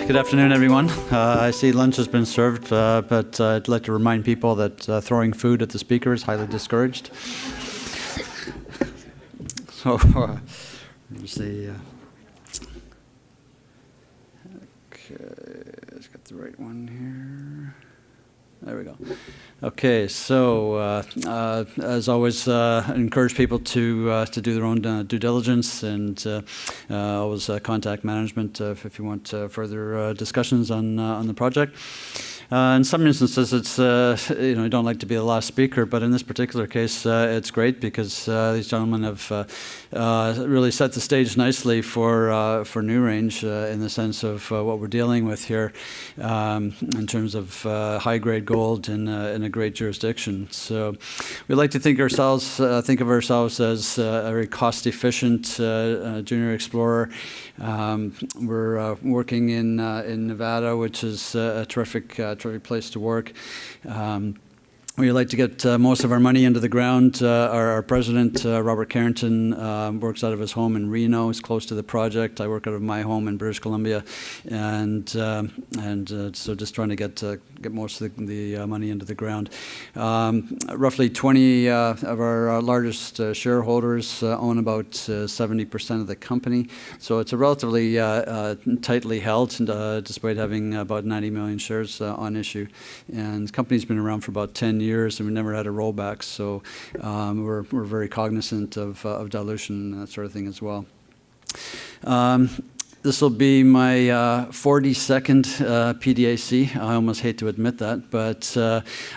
Good afternoon, everyone. I see lunch has been served, but I'd like to remind people that throwing food at the speaker is highly discouraged. So, let me see. Okay, let's get the right one here. There we go. Okay, so as always, I encourage people to do their own due diligence and always contact management if you want further discussions on the project. In some instances, it's you don't like to be the last speaker, but in this particular case, it's great because these gentlemen have really set the stage nicely for Newrange in the sense of what we're dealing with here in terms of high-grade gold in a great jurisdiction. So we like to think of ourselves as a very cost-efficient junior explorer. We're working in Nevada, which is a terrific place to work. We like to get most of our money into the ground. Our president, Robert Carrington, works out of his home in Reno. He's close to the project. I work out of my home in British Columbia, and so just trying to get most of the money into the ground. Roughly 20 of our largest shareholders own about 70% of the company. So it's a relatively tightly held, despite having about 90 million shares on issue. And the company's been around for about 10 years, and we've never had a rollback. So we're very cognizant of dilution and that sort of thing as well. This will be my 42nd PDAC. I almost hate to admit that, but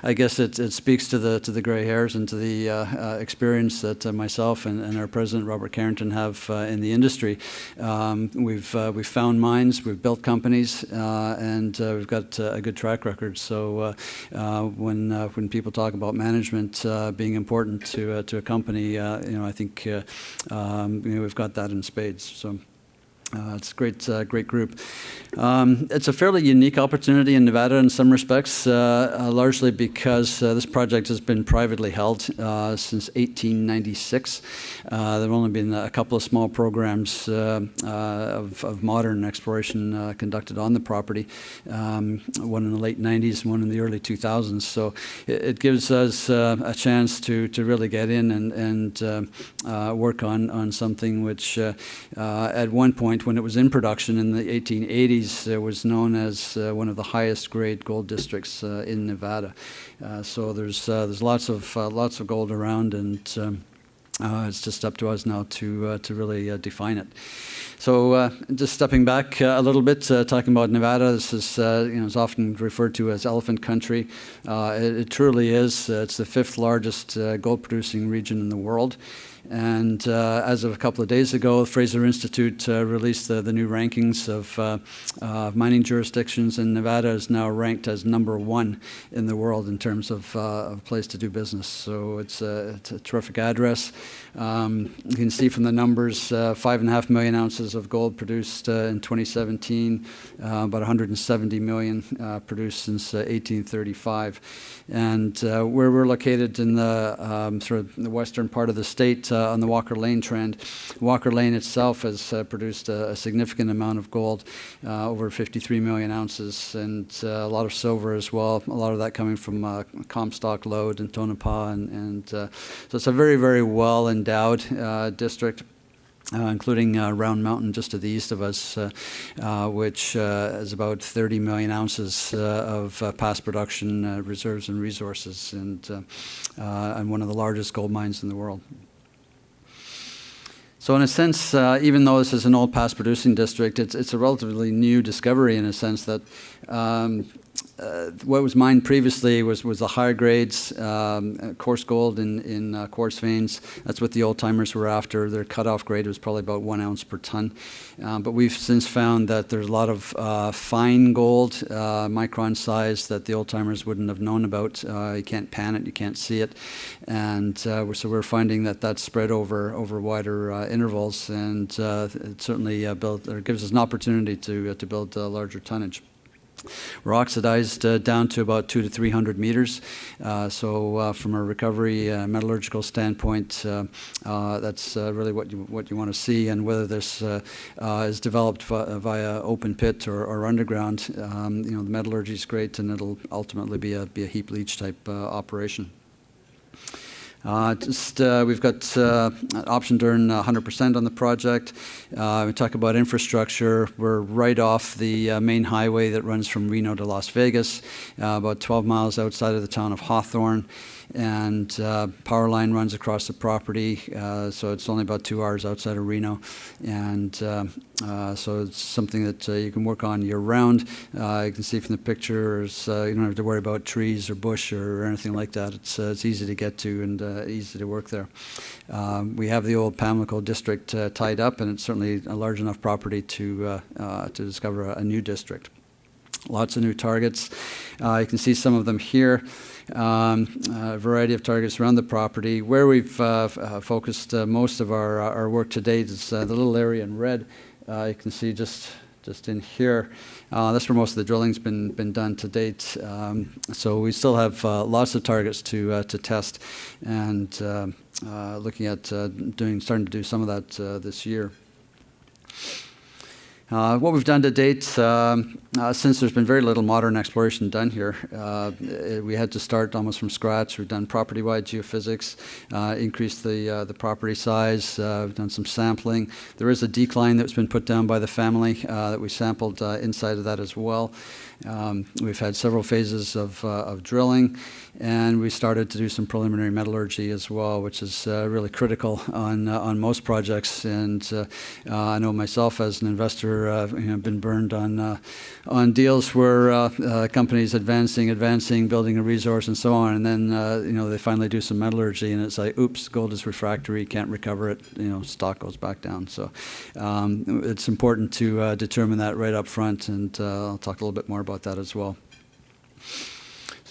I guess it speaks to the gray hairs and to the experience that myself and our president Robert Carrington have in the industry. We've found mines, we've built companies, and we've got a good track record. So when people talk about management being important to a company, I think we've got that in spades. So. It's a great group. It's a fairly unique opportunity in Nevada in some respects, largely because this project has been privately held since 1896. There have only been a couple of small programs of modern exploration conducted on the property, one in the late 90s and one in the early 2000s. So it gives us a chance to really get in and work on something which at one point, when it was in production in the 1880s, it was known as one of the highest grade gold districts in Nevada. So there's lots of gold around, and it's just up to us now to really define it. So just stepping back a little bit, talking about Nevada, this is is often referred to as elephant country. It truly is. It's the 5th largest gold producing region in the world. And as of a couple of days ago, the Fraser Institute released the new rankings of mining jurisdictions, and Nevada is now ranked as #1 in the world in terms of place to do business. So it's a terrific address. You can see from the numbers, 5.5 million ounces of gold produced in 2017, about 170 million produced since 1835. And where we're located in the sort of the western part of the state, on the Walker Lane trend. Walker Lane itself has produced a significant amount of gold, over 53 million ounces, and a lot of silver as well, a lot of that coming from Comstock Lode and Tonopah. And so it's a very, very well endowed district. Including Round Mountain just to the east of us, which is about 30 million ounces of past production reserves and resources, and one of the largest gold mines in the world. So in a sense, even though this is an old past producing district, it's a relatively new discovery in a sense that what was mined previously was the higher grades, coarse gold in quartz veins. That's what the old timers were after. Their cutoff grade was probably about 1 ounce per ton. But we've since found that there's a lot of fine gold, micron size, that the old timers wouldn't have known about. You can't pan it, you can't see it. And so we're finding that that's spread over wider intervals, and it certainly gives us an opportunity to build larger tonnage. We're oxidized down to about 200 to 300 meters. So from a recovery metallurgical standpoint, that's really what you want to see. And whether this is developed via open pit or underground, the metallurgy is great, and it'll ultimately be a heap leach type operation. We've got an option to earn 100% on the project. We talk about infrastructure. We're right off the main highway that runs from Reno to Las Vegas, about 12 miles outside of the town of Hawthorne. And power line runs across the property, so it's only about 2 hours outside of Reno. And so it's something that you can work on year-round. You can see from the pictures, you don't have to worry about trees or bush or anything like that. It's easy to get to and easy to work there. We have the old Pamlico district tied up, and it's certainly a large enough property to discover a new district. Lots of new targets. You can see some of them here. A variety of targets around the property. Where we've focused most of our work to date is the little area in red. You can see just in here. That's where most of the drilling's been done to date. So we still have lots of targets to test, and looking at starting to do some of that this year. What we've done to date, since there's been very little modern exploration done here, we had to start almost from scratch. We've done property-wide geophysics, increased the property size, we've done some sampling. There is a decline that's been put down by the family that we sampled inside of that as well. We've had several phases of drilling, and we started to do some preliminary metallurgy as well, which is really critical on most projects. And I know myself as an investor, been burned on deals where companies advancing, building a resource and so on, and then they finally do some metallurgy, and it's like, oops, gold is refractory, can't recover it. Stock goes back down. So it's important to determine that right up front, and I'll talk a little bit more about that as well.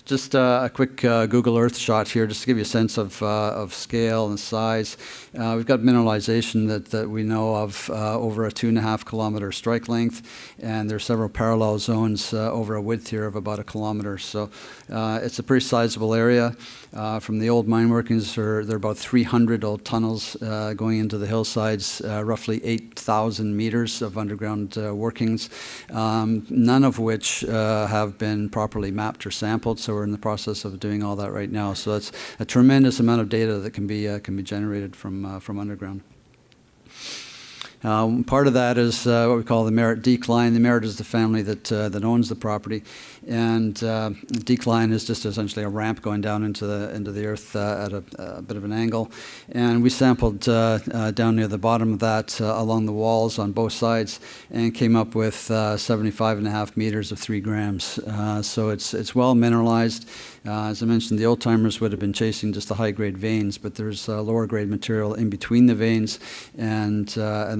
Just a quick Google Earth shot here, just to give you a sense of scale and size. We've got mineralization that we know of over a 2.5 kilometer strike length, and there are several parallel zones over a width here of about 1 kilometer. So it's a pretty sizable area. From the old mine workings, there are about 300 old tunnels going into the hillsides, roughly 8,000 meters of underground workings, none of which have been properly mapped or sampled. So we're in the process of doing all that right now. So that's a tremendous amount of data that can be generated from underground. Part of that is what we call the Merritt decline. The Merritt is the family that owns the property, and decline is just essentially a ramp going down into the earth at a bit of an angle. And we sampled down near the bottom of that along the walls on both sides, and came up with 75.5 meters of 3 grams. So it's well mineralized. As I mentioned, the old timers would have been chasing just the high grade veins, but there's lower grade material in between the veins, and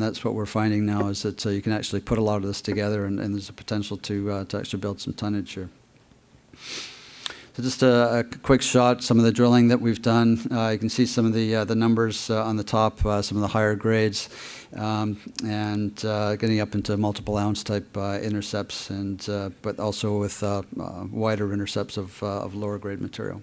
that's what we're finding now, is that you can actually put a lot of this together, and there's a potential to actually build some tonnage here. So just a quick shot, some of the drilling that we've done. You can see some of the numbers on the top, some of the higher grades, and getting up into multiple ounce type intercepts, and but also with wider intercepts of lower grade material.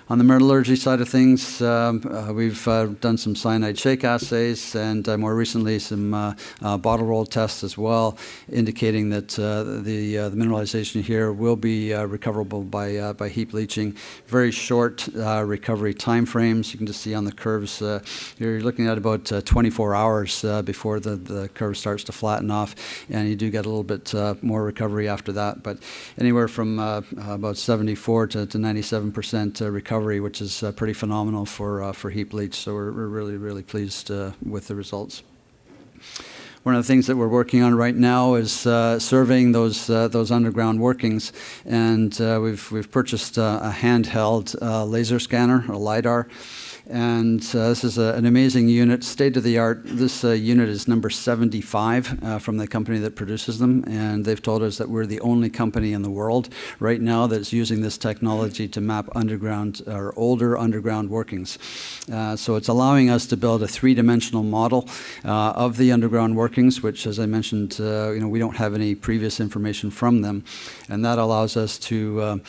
On the metallurgy side of things, we've done some cyanide shake assays, and more recently some bottle roll tests as well, indicating that the mineralization here will be recoverable by heap leaching. Very short recovery time frames. You can just see on the curves, you're looking at about 24 hours before the curve starts to flatten off, and you do get a little bit more recovery after that. But anywhere from about 74 to 97% recovery, which is pretty phenomenal for heap leach. So we're really pleased with the results. One of the things that we're working on right now is surveying those underground workings, and we've purchased a handheld laser scanner, a LiDAR. And this is an amazing unit, state-of-the-art. This unit is number 75 from the company that produces them, and they've told us that we're the only company in the world right now that's using this technology to map underground or older underground workings. So it's allowing us to build a three-dimensional model of the underground workings, which, as I mentioned, we don't have any previous information from them, and that allows us to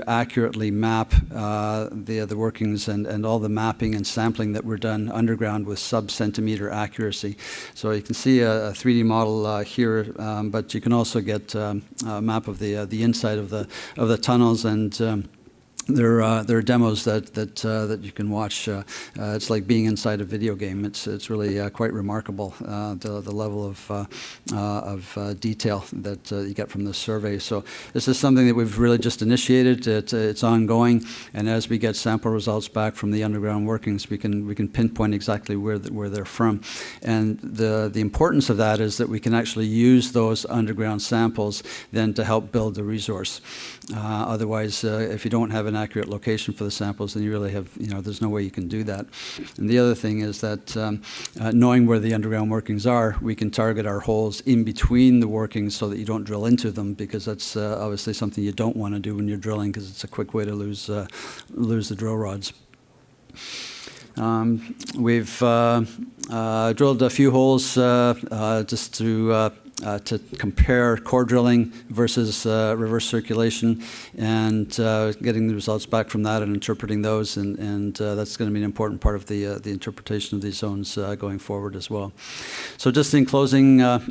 accurately map the workings and all the mapping and sampling that were done underground with sub-centimeter accuracy. So you can see a 3D model here, but you can also get a map of the inside of the tunnels, and there are demos that you can watch. It's like being inside a video game. It's really quite remarkable, the level of detail that you get from this survey. So this is something that we've really just initiated. It's ongoing, and as we get sample results back from the underground workings, we can pinpoint exactly where they're from. And the importance of that is that we can actually use those underground samples then to help build the resource. Otherwise, if you don't have an accurate location for the samples, then you really have, there's no way you can do that. And the other thing is that knowing where the underground workings are, we can target our holes in between the workings so that you don't drill into them, because that's obviously something you don't want to do when you're drilling, because it's a quick way to lose the drill rods. We've drilled a few holes just to compare core drilling versus reverse circulation, and getting the results back from that and interpreting those, and that's going to be an important part of the interpretation of these zones going forward as well. So just in closing, for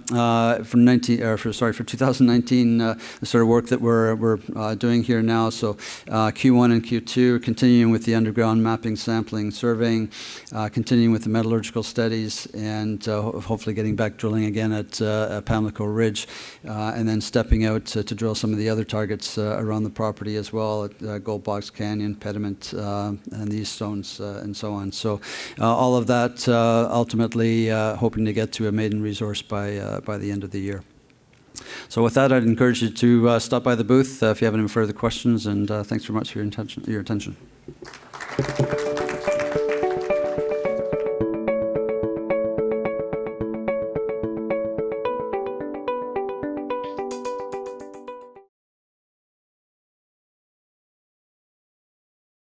2019, the sort of work that we're doing here now. So Q1 and Q2, continuing with the underground mapping, sampling, surveying, continuing with the metallurgical studies, and hopefully getting back drilling again at Pamlico Ridge, and then stepping out to drill some of the other targets around the property as well, at Gold Box Canyon, Pediment, and these zones, and so on. So all of that ultimately hoping to get to a maiden resource by the end of the year. So with that, I'd encourage you to stop by the booth if you have any further questions, and thanks very much for your attention.